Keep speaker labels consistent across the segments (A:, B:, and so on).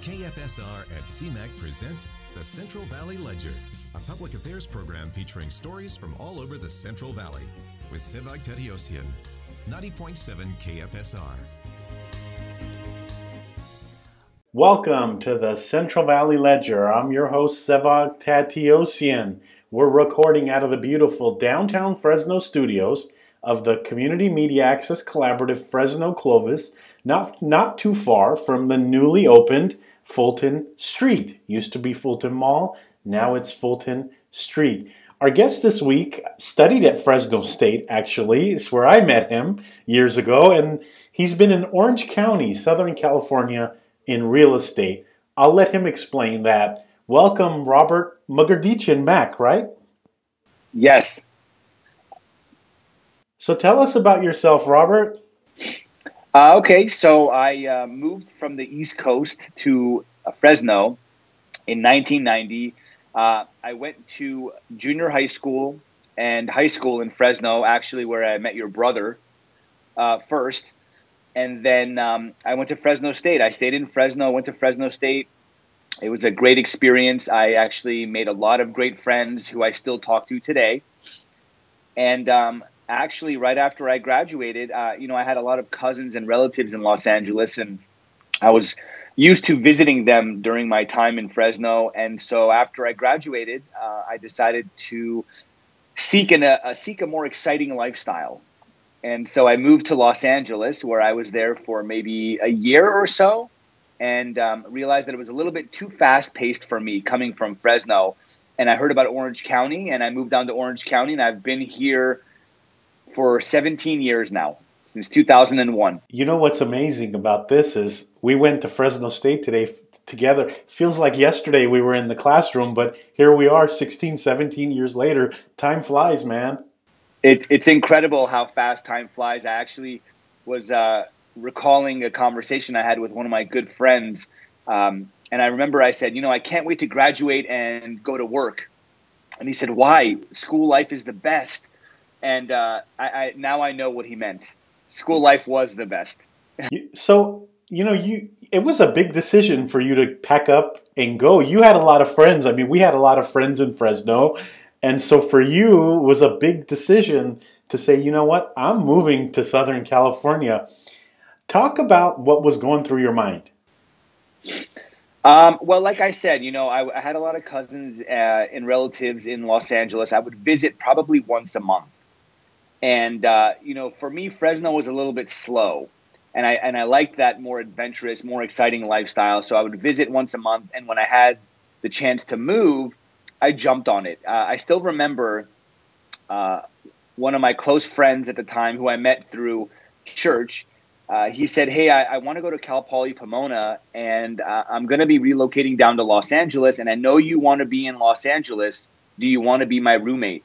A: KFSR and CMAC present the Central Valley Ledger, a public affairs program featuring stories from all over the Central Valley with Sevag Tateosian, 90.7 KFSR.
B: Welcome to the Central Valley Ledger. I'm your host, Sevag Tateosian. We're recording out of the beautiful downtown Fresno studios of the Community Media Access Collaborative Fresno Clovis, not too far from the newly opened Fulton Street. Used to be Fulton Mall, now it's Fulton Street. Our guest this week studied at Fresno State, actually. It's where I met him years ago, and he's been in Orange County, Southern California, in real estate. I'll let him explain that. Welcome, Robert Mack, right?
C: Yes.
B: So tell us about yourself, Robert.
C: Okay, so I moved from the East Coast to Fresno in 1990. I went to junior high school and high school in Fresno, actually where I met your brother first. And then I went to Fresno State. I stayed in Fresno, went to Fresno State. It was a great experience. I actually made a lot of great friends who I still talk to today. And actually, right after I graduated, I had a lot of cousins and relatives in Los Angeles, and I was used to visiting them during my time in Fresno. And so after I graduated, I decided to seek a more exciting lifestyle. And so I moved to Los Angeles, where I was there for maybe a year or so, and realized that it was a little bit too fast-paced for me coming from Fresno. And I heard about Orange County, and I moved down to Orange County, and I've been here for 17 years now, since 2001.
B: You know what's amazing about this is we went to Fresno State today together. Feels like yesterday we were in the classroom, but here we are 16, 17 years later. Time flies, man.
C: It's incredible how fast time flies. I actually was recalling a conversation I had with one of my good friends, and I remember I said, I can't wait to graduate and go to work. And he said, why? School life is the best. And now I know what he meant. School life was the best.
B: So, it was a big decision for you to pack up and go. You had a lot of friends. I mean, we had a lot of friends in Fresno. And so for you, it was a big decision to say, you know what, I'm moving to Southern California. Talk about what was going through your mind.
C: Well, like I said, I had a lot of cousins and relatives in Los Angeles. I would visit probably once a month. And, for me, Fresno was a little bit slow. And I liked that more adventurous, more exciting lifestyle. So I would visit once a month. And when I had the chance to move, I jumped on it. I still remember one of my close friends at the time who I met through church. He said, hey, I want to go to Cal Poly Pomona, and I'm going to be relocating down to Los Angeles. And I know you want to be in Los Angeles. Do you want to be my roommate?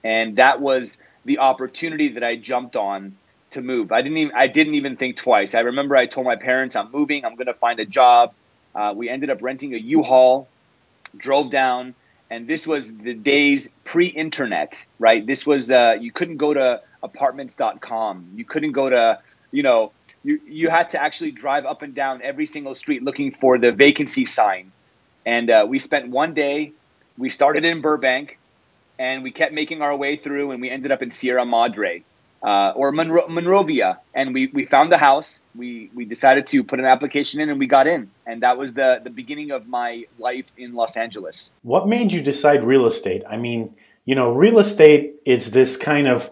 C: And that was the opportunity that I jumped on to move. I didn't even think twice. I remember I told my parents, I'm moving, I'm going to find a job. We ended up renting a U-Haul, drove down, and this was the days pre-internet, right? This was, you couldn't go to apartments.com. You couldn't go to, you had to actually drive up and down every single street looking for the vacancy sign. And we spent one day, we started in Burbank, and we kept making our way through, and we ended up in Sierra Madre or Monrovia. And we found the house. We decided to put an application in, and we got in. And that was the beginning of my life in Los Angeles.
B: What made you decide real estate? I mean, real estate is this kind of,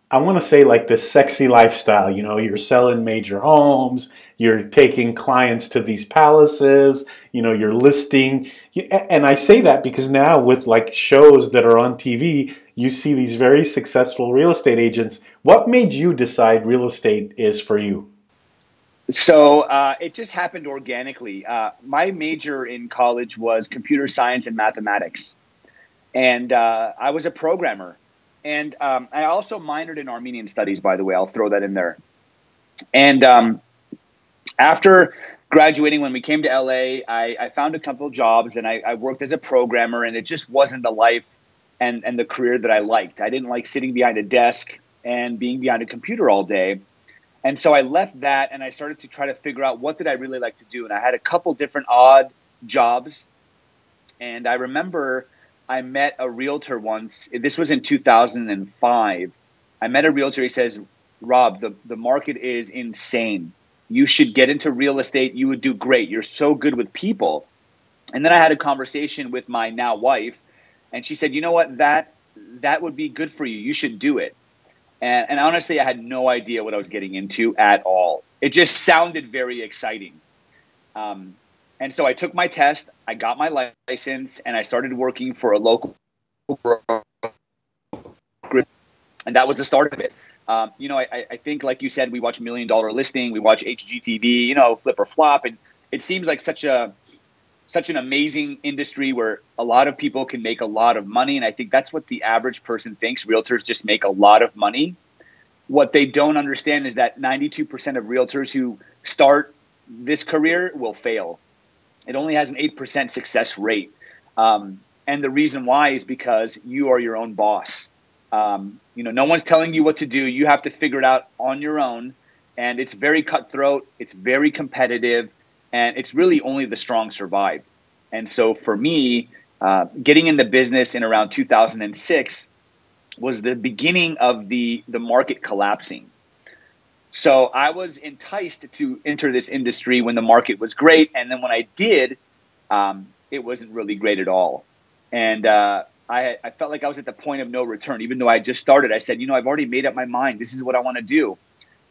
B: I want to say like this sexy lifestyle. You're selling major homes, you're taking clients to these palaces, you're listing. And I say that because now with like shows that are on TV, you see these very successful real estate agents. What made you decide real estate is for you?
C: So it just happened organically. My major in college was computer science and mathematics. And I was a programmer. And I also minored in Armenian studies, by the way. I'll throw that in there. And after graduating, when we came to LA, I found a couple jobs, and I worked as a programmer, and it just wasn't the life and the career that I liked. I didn't like sitting behind a desk and being behind a computer all day. And so I left that and I started to try to figure out what did I really like to do. And I had a couple different odd jobs. And I remember I met a realtor once. This was in 2005. I met a realtor. He says, Rob, the market is insane. You should get into real estate. You would do great. You're so good with people. And then I had a conversation with my now wife, and she said, you know what, that would be good for you. You should do it. And honestly, I had no idea what I was getting into at all. It just sounded very exciting. And so I took my test, I got my license, and I started working for a local group. And that was the start of it. I think, like you said, we watch $1 Million Listing, we watch HGTV, Flip or Flop. And it seems like such an amazing industry where a lot of people can make a lot of money. And I think that's what the average person thinks. Realtors just make a lot of money. What they don't understand is that 92% of realtors who start this career will fail. It only has an 8% success rate. And the reason why is because you are your own boss. No one's telling you what to do. You have to figure it out on your own. And it's very cutthroat. It's very competitive. And it's really only the strong survive. And so for me, getting in the business in around 2006 was the beginning of the market collapsing. So I was enticed to enter this industry when the market was great. And then when I did, it wasn't really great at all. And I felt like I was at the point of no return. Even though I just started, I said, I've already made up my mind. This is what I want to do.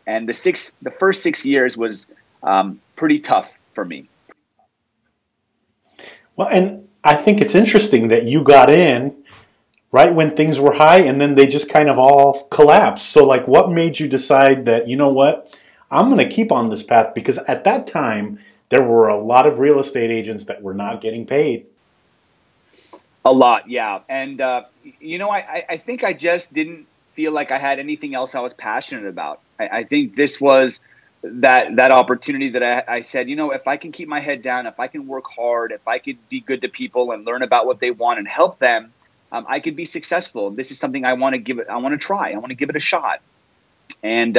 C: And the first 6 years was pretty tough for me.
B: Well, and I think it's interesting that you got in right when things were high and then they just kind of all collapsed. So like, what made you decide that, you know what, I'm going to keep on this path? Because at that time, there were a lot of real estate agents that were not getting paid.
C: A lot, yeah. And, I think I just didn't feel like I had anything else I was passionate about. I think this was that opportunity that I said, if I can keep my head down, if I can work hard, if I could be good to people and learn about what they want and help them, I could be successful. This is something I want to give it. I want to try. I want to give it a shot. And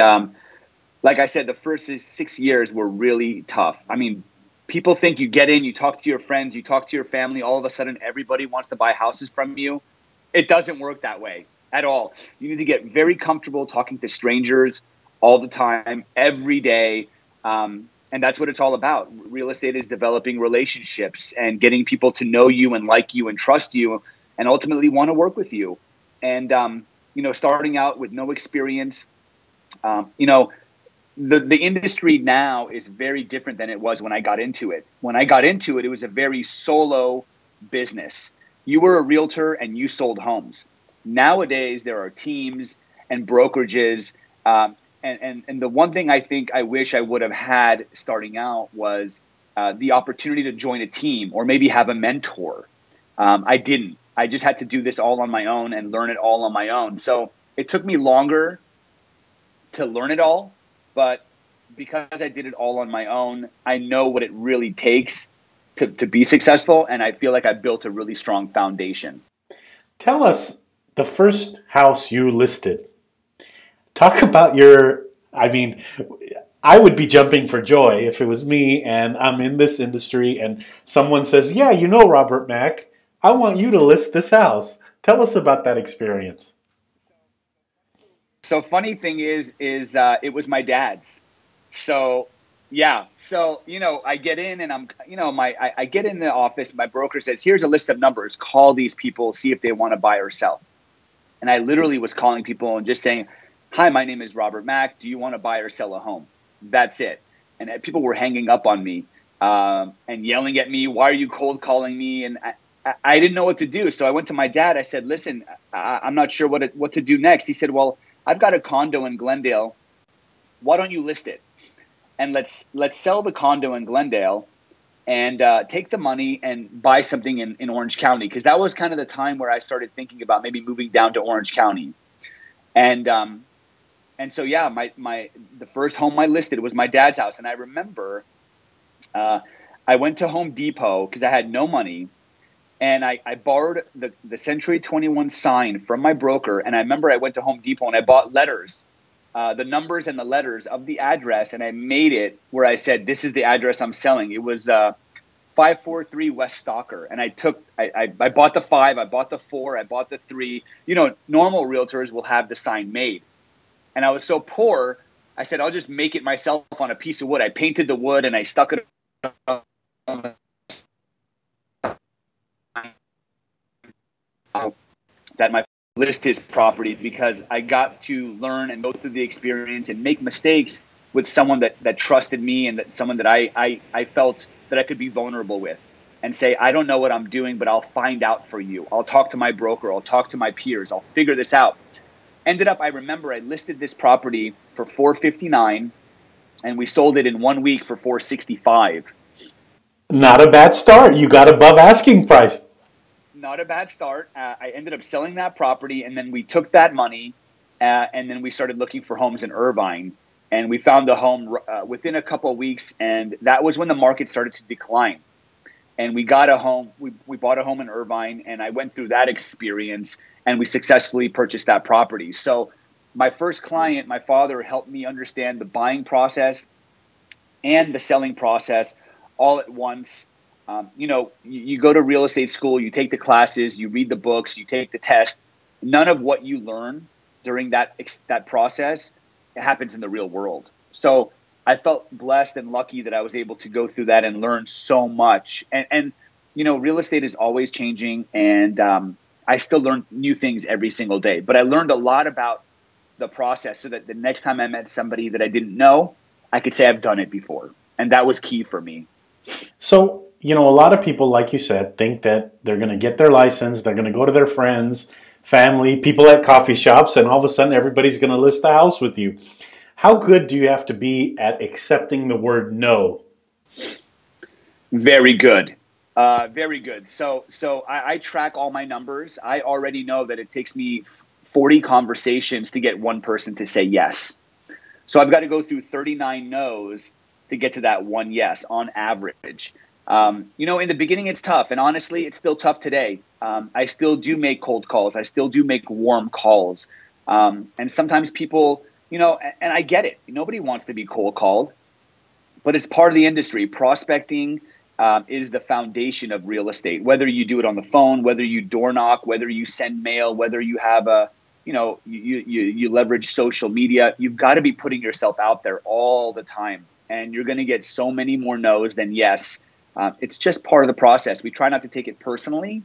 C: like I said, the first 6 years were really tough. I mean, people think you get in, you talk to your friends, you talk to your family, all of a sudden everybody wants to buy houses from you. It doesn't work that way at all. You need to get very comfortable talking to strangers all the time, every day. And that's what it's all about. Real estate is developing relationships and getting people to know you and like you and trust you and ultimately want to work with you. And, starting out with no experience, the industry now is very different than it was when I got into it. When I got into it, it was a very solo business. You were a realtor and you sold homes. Nowadays, there are teams and brokerages. And the one thing I think I wish I would have had starting out was the opportunity to join a team or maybe have a mentor. I didn't. I just had to do this all on my own and learn it all on my own. So it took me longer to learn it all. But because I did it all on my own, I know what it really takes to be successful. And I feel like I built a really strong foundation.
B: Tell us the first house you listed. Talk about I would be jumping for joy if it was me and I'm in this industry and someone says, yeah, Robert Mack, I want you to list this house. Tell us about that experience.
C: So funny thing is it was my dad's. So yeah. So, I get in and I get in the office. My broker says, here's a list of numbers. Call these people, see if they want to buy or sell. And I literally was calling people and just saying, hi, my name is Robert Mack. Do you want to buy or sell a home? That's it. And people were hanging up on me and yelling at me. Why are you cold calling me? And I didn't know what to do. So I went to my dad. I said, listen, I'm not sure what to do next. He said, well, I've got a condo in Glendale. Why don't you list it? And let's sell the condo in Glendale and take the money and buy something in Orange County. Because that was kind of the time where I started thinking about maybe moving down to Orange County. And so, yeah, the first home I listed was my dad's house. And I remember I went to Home Depot because I had no money. And I borrowed the Century 21 sign from my broker. And I remember I went to Home Depot and I bought letters the numbers and the letters of the address, and I made it where I said, this is the address I'm selling. It was 543 West Stalker. And I bought the 5, I bought the 4, I bought the 3. You know, normal realtors will have the sign made. And I was so poor, I said, I'll just make it myself on a piece of wood. I painted the wood and I stuck it on that my list his property, because I got to learn and go through the experience and make mistakes with someone that trusted me, and that someone that I felt that I could be vulnerable with, and say, I don't know what I'm doing, but I'll find out for you. I'll talk to my broker. I'll talk to my peers. I'll figure this out. Ended up, I remember I listed this property for $459, and we sold it in 1 week for $465.
B: Not a bad start. You got above asking price.
C: Not a bad start. I ended up selling that property, and then we took that money, and then we started looking for homes in Irvine. And we found a home within a couple of weeks, and that was when the market started to decline. And we got a home. We bought a home in Irvine, and I went through that experience, and we successfully purchased that property. So my first client, my father, helped me understand the buying process and the selling process all at once. You know, you go to real estate school, you take the classes, you read the books, you take the test. None of what you learn during that process happens in the real world. So I felt blessed and lucky that I was able to go through that and learn so much. And you know, real estate is always changing, and I still learn new things every single day. But I learned a lot about the process, so that the next time I met somebody that I didn't know, I could say I've done it before. And that was key for me.
B: So, you know, a lot of people, like you said, think that they're going to get their license, they're going to go to their friends, family, people at coffee shops, and all of a sudden everybody's going to list a house with you. How good do you have to be at accepting the word no?
C: Very good. Very good. So I track all my numbers. I already know that it takes me 40 conversations to get one person to say yes. So I've got to go through 39 no's to get to that one yes on average. You know, in the beginning, it's tough. And honestly, it's still tough today. I still do make cold calls. I still do make warm calls. And sometimes people, you know, and I get it. Nobody wants to be cold called, but it's part of the industry. Prospecting is the foundation of real estate. Whether you do it on the phone, whether you door knock, whether you send mail, whether you have you leverage social media, you've got to be putting yourself out there all the time. And you're going to get so many more no's than yes. It's just part of the process. We try not to take it personally,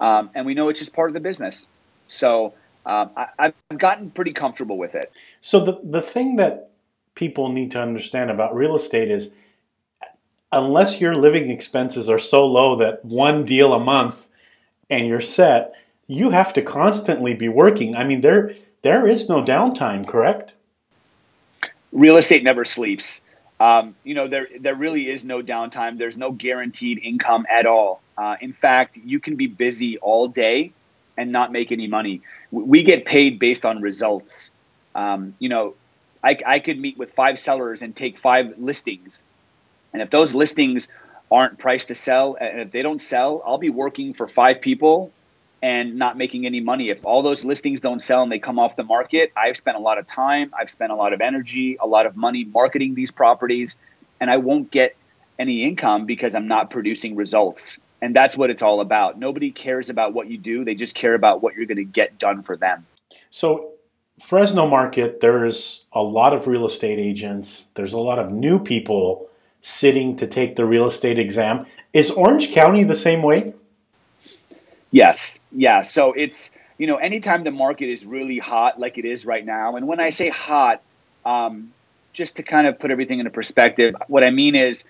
C: and we know it's just part of the business. So I've gotten pretty comfortable with it.
B: So the thing that people need to understand about real estate is, unless your living expenses are so low that one deal a month and you're set, you have to constantly be working. I mean, there is no downtime, correct?
C: Real estate never sleeps. You know, there really is no downtime. There's no guaranteed income at all. In fact, you can be busy all day and not make any money. We get paid based on results. You know, I could meet with 5 sellers and take 5 listings. And if those listings aren't priced to sell, and if they don't sell, I'll be working for 5 people and not making any money. If all those listings don't sell and they come off the market, I've spent a lot of time, I've spent a lot of energy, a lot of money marketing these properties, and I won't get any income because I'm not producing results. And that's what it's all about. Nobody cares about what you do. They just care about what you're going to get done for them.
B: So Fresno market, there's a lot of real estate agents. There's a lot of new people sitting to take the real estate exam. Is Orange County the same way?
C: Yes. Yeah. So it's, you know, anytime the market is really hot like it is right now, and when I say hot, just to kind of put everything into perspective, what I mean is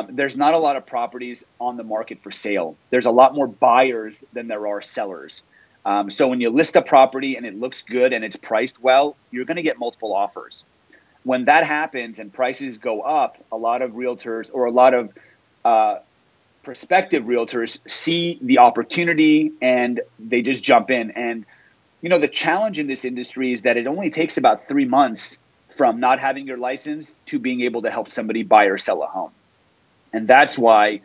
C: there's not a lot of properties on the market for sale. There's a lot more buyers than there are sellers. So when you list a property and it looks good and it's priced well, you're going to get multiple offers. When that happens and prices go up, a lot of realtors or a lot of prospective realtors see the opportunity and they just jump in. And, you know, the challenge in this industry is that it only takes about 3 months from not having your license to being able to help somebody buy or sell a home. And that's why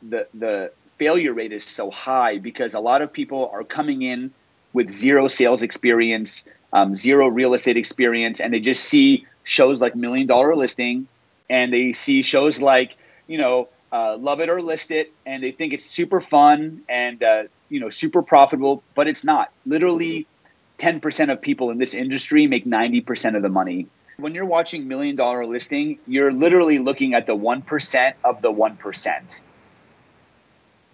C: the failure rate is so high, because a lot of people are coming in with zero sales experience, zero real estate experience, and they just see shows like $1 Million Listing, and they see shows like, Love It or List It, and they think it's super fun and, super profitable, but it's not. Literally 10% of people in this industry make 90% of the money. When you're watching $1 Million Listing, you're literally looking at the 1% of the 1%.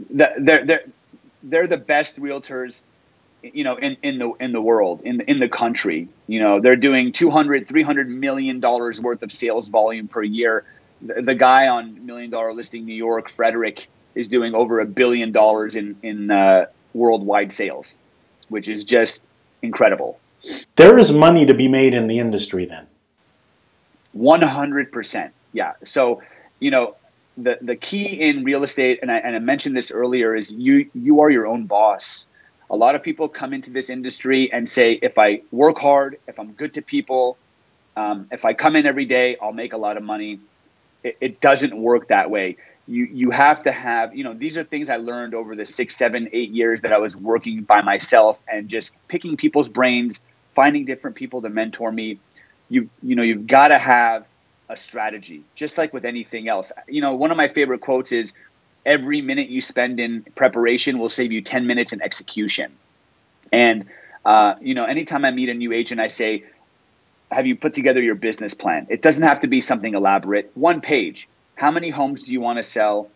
C: They're the best realtors, in the world, in the country. They're doing $200-300 million worth of sales volume per year. The guy on $1 Million Listing New York, Frederick, is doing over $1 billion in worldwide sales, which is just incredible.
B: There is money to be made in the industry then.
C: 100%. Yeah. So, the key in real estate, and I mentioned this earlier, is you are your own boss. A lot of people come into this industry and say, if I work hard, if I'm good to people, if I come in every day, I'll make a lot of money. It doesn't work that way. You have to have, these are things I learned over the 6, 7, 8 years that I was working by myself and just picking people's brains, finding different people to mentor me. You've got to have a strategy, just like with anything else. One of my favorite quotes is, every minute you spend in preparation will save you 10 minutes in execution. And, anytime I meet a new agent, I say, have you put together your business plan? It doesn't have to be something elaborate. 1 page. How many homes do you want to sell?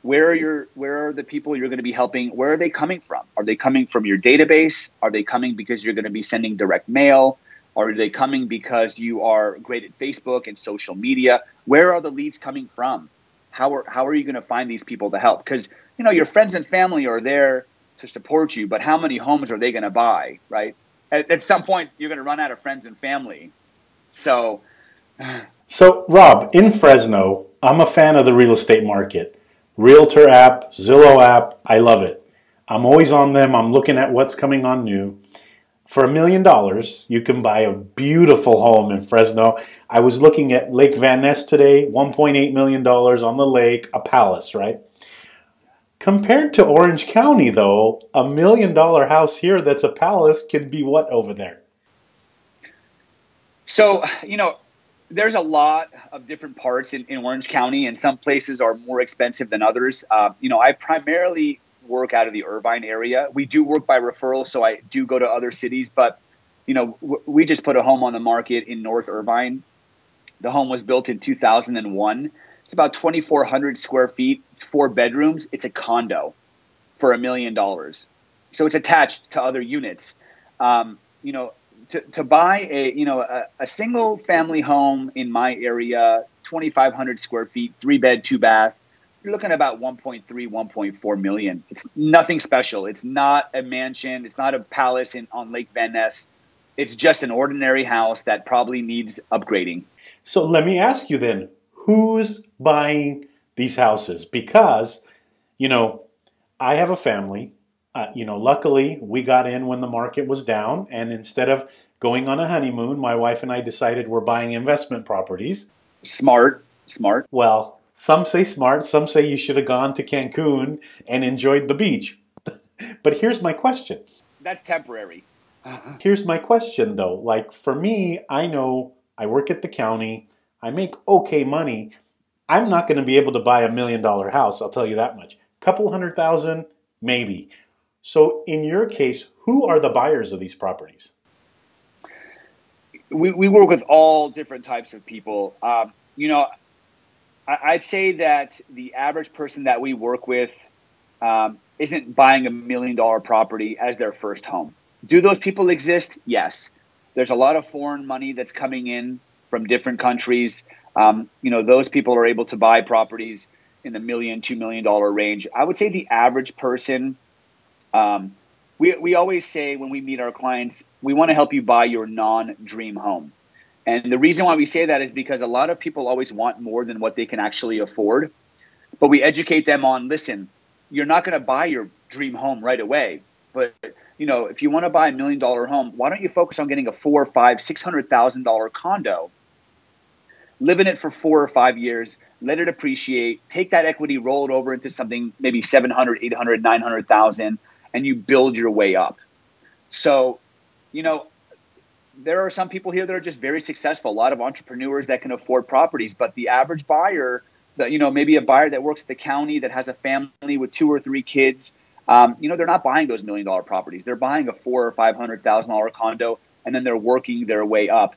C: Where are the people you're going to be helping? Where are they coming from? Are they coming from your database? Are they coming because you're going to be sending direct mail? Are they coming because you are great at Facebook and social media? Where are the leads coming from? How are you going to find these people to help? Because, your friends and family are there to support you, but how many homes are they going to buy, right? At some point, you're going to run out of friends and family. So,
B: Rob, in Fresno, I'm a fan of the real estate market. Realtor app, Zillow app, I love it. I'm always on them. I'm looking at what's coming on new. For $1 million, you can buy a beautiful home in Fresno. I was looking at Lake Van Ness today, $1.8 million on the lake, a palace, right? Compared to Orange County, though, $1 million house here that's a palace can be what over there?
C: So, there's a lot of different parts in Orange County, and some places are more expensive than others. I primarily work out of the Irvine area. We do work by referral, so I do go to other cities, but we just put a home on the market in North Irvine. The home was built in 2001. It's about 2,400 square feet. It's 4 bedrooms. It's a condo for $1 million. So it's attached to other units. To buy a single family home in my area, 2,500 square feet, 3-bed, 2-bath, you're looking at about 1.3, 1.4 million. It's nothing special. It's not a mansion. It's not a palace on Lake Van Ness. It's just an ordinary house that probably needs upgrading.
B: So let me ask you then, who's buying these houses? Because, I have a family. Luckily, we got in when the market was down, and instead of going on a honeymoon, my wife and I decided we're buying investment properties.
C: Smart.
B: Well, some say smart, some say you should have gone to Cancun and enjoyed the beach. But here's my question.
C: That's temporary.
B: Here's my question, though. Like, for me, I know I work at the county. I make okay money. I'm not going to be able to buy $1 million house, I'll tell you that much. Couple $100,000, maybe. So in your case, who are the buyers of these properties?
C: We work with all different types of people. I'd say that the average person that we work with isn't buying $1 million property as their first home. Do those people exist? Yes. There's a lot of foreign money that's coming in from different countries. Those people are able to buy properties in the $1 million, $2 million range. I would say the average person, we always say when we meet our clients, we want to help you buy your non-dream home. And the reason why we say that is because a lot of people always want more than what they can actually afford. But we educate them on, listen, you're not going to buy your dream home right away. But, if you want to buy $1 million home, why don't you focus on getting a $400,000, $500,000, $600,000 condo, live in it for 4 or 5 years, let it appreciate, take that equity, roll it over into something maybe $700,000, $800,000, $900,000, and you build your way up. So, you know, there are some people here that are just very successful, a lot of entrepreneurs that can afford properties, but the average buyer, maybe a buyer that works at the county that has a family with 2 or 3 kids, they're not buying those $1 million properties. They're buying a $400,000 or $500,000 condo, and then they're working their way up.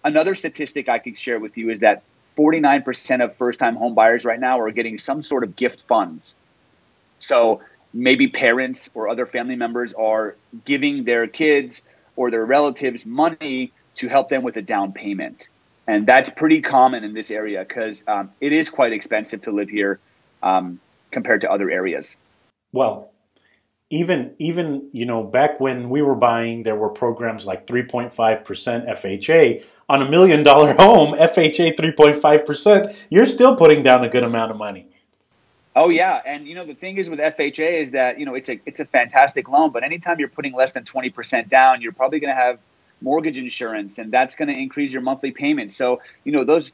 C: Another statistic I could share with you is that 49% of first-time home buyers right now are getting some sort of gift funds. So maybe parents or other family members are giving their kids or their relatives money to help them with a down payment. And that's pretty common in this area because it is quite expensive to live here compared to other areas.
B: Well, even back when we were buying, there were programs like 3.5% FHA. On $1 million home, FHA 3.5%, you're still putting down a good amount of money.
C: Oh, yeah. And, the thing is with FHA is that, it's a fantastic loan. But anytime you're putting less than 20% down, you're probably going to have mortgage insurance, and that's going to increase your monthly payment. So, those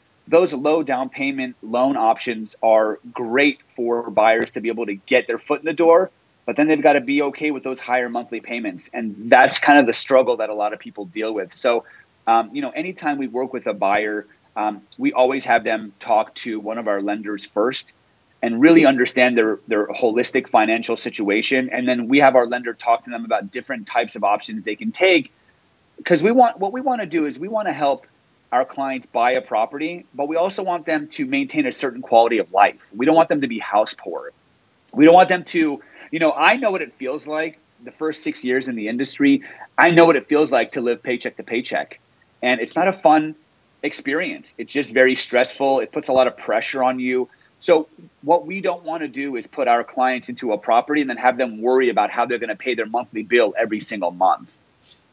C: low down payment loan options are great for buyers to be able to get their foot in the door. But then they've got to be okay with those higher monthly payments. And that's kind of the struggle that a lot of people deal with. So, anytime we work with a buyer, we always have them talk to one of our lenders first and really understand their holistic financial situation. And then we have our lender talk to them about different types of options they can take. Because what we want to do is we want to help our clients buy a property, but we also want them to maintain a certain quality of life. We don't want them to be house poor. We don't want them to, I know what it feels like the first 6 years in the industry. I know what it feels like to live paycheck to paycheck. And it's not a fun experience. It's just very stressful. It puts a lot of pressure on you. So what we don't want to do is put our clients into a property and then have them worry about how they're going to pay their monthly bill every single month.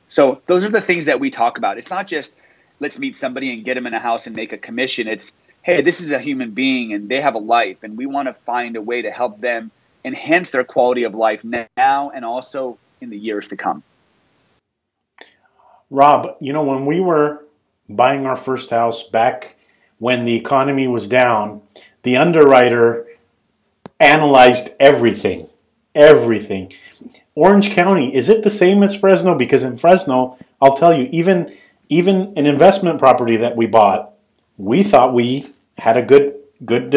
C: So those are the things that we talk about. It's not just let's meet somebody and get them in a house and make a commission. It's, hey, this is a human being and they have a life, and we want to find a way to help them enhance their quality of life now and also in the years to come.
B: Rob, when we were buying our first house back when the economy was down, the underwriter analyzed everything. Orange County, is it the same as Fresno? Because in Fresno, I'll tell you, even an investment property that we bought, we thought we had a good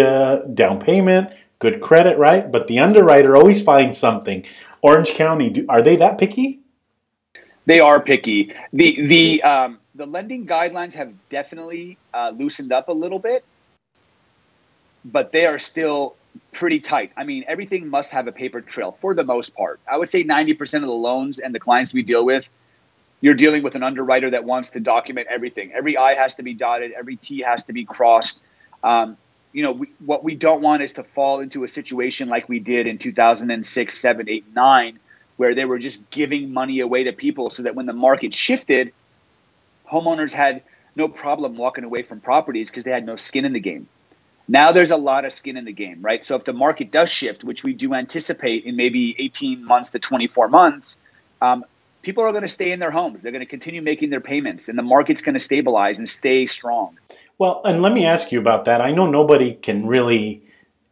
B: down payment, good credit, right? But the underwriter always finds something. Orange County, are they that picky?
C: They are picky. The lending guidelines have definitely loosened up a little bit, but they are still pretty tight. I mean, everything must have a paper trail for the most part. I would say 90% of the loans and the clients we deal with, you're dealing with an underwriter that wants to document everything. Every I has to be dotted. Every T has to be crossed. What we don't want is to fall into a situation like we did in 2006, 7, 8, 9, where they were just giving money away to people so that when the market shifted, homeowners had no problem walking away from properties because they had no skin in the game. Now there's a lot of skin in the game, right? So if the market does shift, which we do anticipate in maybe 18 months to 24 months, people are going to stay in their homes. They're going to continue making their payments, and the market's going to stabilize and stay strong.
B: Well, and let me ask you about that. I know nobody can really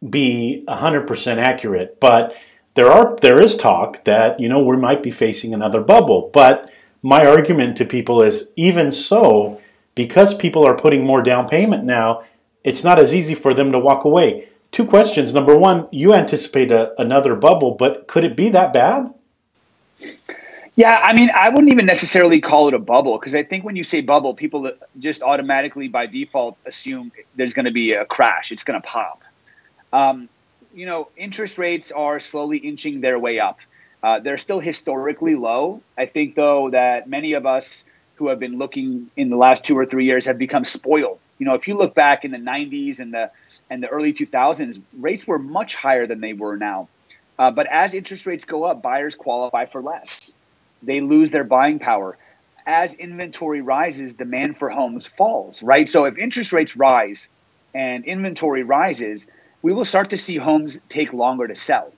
B: be 100% accurate, but there is talk that, we might be facing another bubble. But my argument to people is, even so, because people are putting more down payment now, it's not as easy for them to walk away. 2 questions. Number one, you anticipate another bubble, but could it be that bad?
C: Yeah, I mean, I wouldn't even necessarily call it a bubble, because I think when you say bubble, people just automatically by default assume there's going to be a crash. It's going to pop. Interest rates are slowly inching their way up. They're still historically low. I think, though, that many of us who have been looking in the last 2 or 3 years have become spoiled. If you look back in the 90s and the early 2000s, rates were much higher than they were now. But as interest rates go up, buyers qualify for less. They lose their buying power. As inventory rises, demand for homes falls, right? So if interest rates rise and inventory rises, we will start to see homes take longer to sell.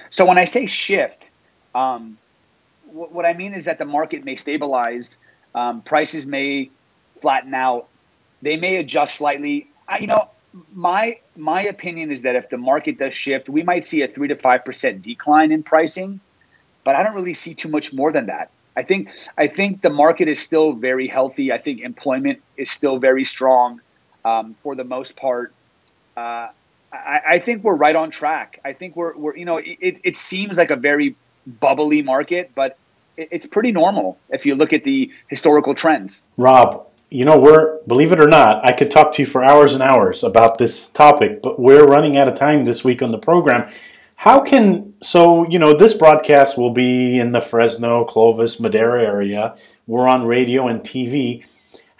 C: So when I say shift, what I mean is that the market may stabilize, prices may flatten out, they may adjust slightly. My opinion is that if the market does shift, we might see a 3 to 5% decline in pricing. but I don't really see too much more than that. I think the market is still very healthy. I think employment is still very strong for the most part. I think we're right on track. I think we're it seems like a very bubbly market, but it's pretty normal if you look at the historical trends.
B: Rob, believe it or not, I could talk to you for hours and hours about this topic, but we're running out of time this week on the program. This broadcast will be in the Fresno, Clovis, Madera area. We're on radio and TV.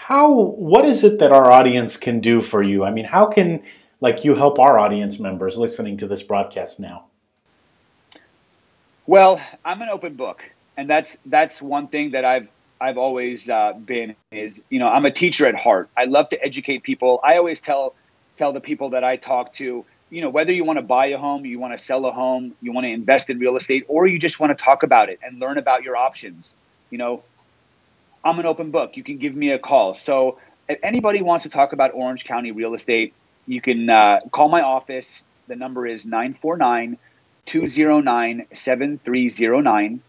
B: What is it that our audience can do for you? I mean, how can you help our audience members listening to this broadcast now?
C: Well, I'm an open book, and that's one thing that I've always been is, I'm a teacher at heart. I love to educate people. I always tell the people that I talk to, whether you want to buy a home, you want to sell a home, you want to invest in real estate, or you just want to talk about it and learn about your options, I'm an open book. You can give me a call. So if anybody wants to talk about Orange County real estate, you can call my office. The number is 949-209-7309.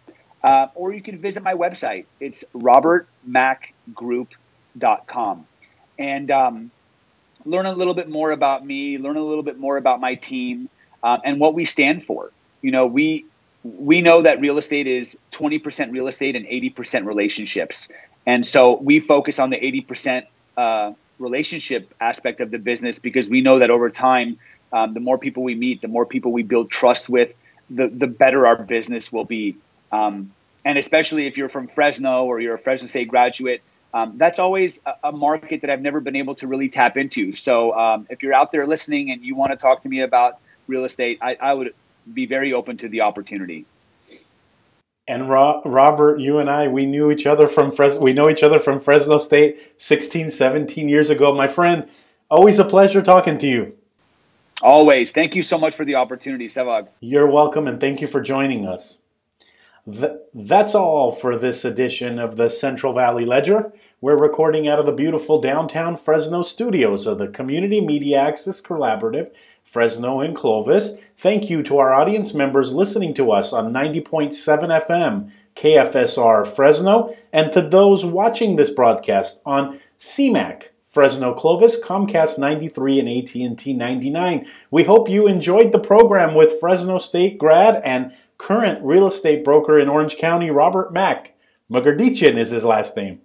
C: Or you can visit my website. It's robertmackgroup.com. And learn a little bit more about me, learn a little bit more about my team, and what we stand for. We know that real estate is 20% real estate and 80% relationships. And so we focus on the 80% relationship aspect of the business, because we know that over time, the more people we meet, the more people we build trust with, the better our business will be. And especially if you're from Fresno or you're a Fresno State graduate, that's always a market that I've never been able to really tap into. So if you're out there listening and you want to talk to me about real estate, I would be very open to the opportunity.
B: And Robert, you and I, we know each other from Fresno State 16, 17 years ago. My friend, always a pleasure talking to you.
C: Always. Thank you so much for the opportunity, Sevag.
B: You're welcome, and thank you for joining us. That's all for this edition of the Central Valley Ledger. We're recording out of the beautiful downtown Fresno studios of the Community Media Access Collaborative, Fresno and Clovis. Thank you to our audience members listening to us on 90.7 FM, KFSR Fresno, and to those watching this broadcast on CMAC, Fresno Clovis, Comcast 93, and AT&T 99. We hope you enjoyed the program with Fresno State grad and current real estate broker in Orange County, Robert Mack. Magardichin is his last name.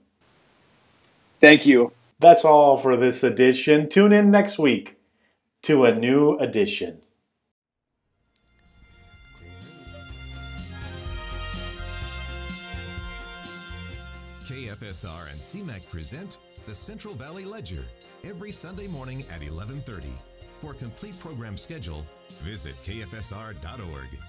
C: Thank you.
B: That's all for this edition. Tune in next week to a new edition.
A: KFSR and CMAC present the Central Valley Ledger every Sunday morning at 11:30. For a complete program schedule, visit kfsr.org.